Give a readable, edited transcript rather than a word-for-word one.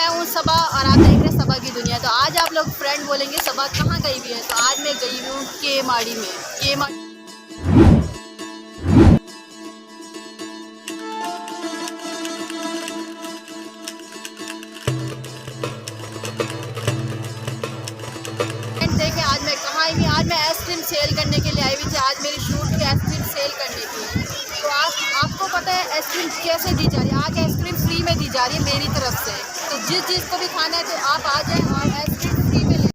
हूँ सबा और आप देख रहे हैं सबा की दुनिया। तो आज आप लोग फ्रेंड बोलेंगे सबा कहाँ गई हुई है, तो आज मैं गई हुई हूँ केमाड़ी में। देखें आज मैं कहाँ आई हुई, आज मैं आइसक्रीम सेल करने के लिए आई हुई थी। आज मेरी शूट की आइसक्रीम सेल करनी थी। तो आपको पता है आइसक्रीम कैसे दी जा रही है, आज आइसक्रीम फ्री में दी जा रही है मेरी तरफ से। तो जिस चीज़ को भी खाना है तो आप आ जाएं और आइसक्रीम फ्री में ले।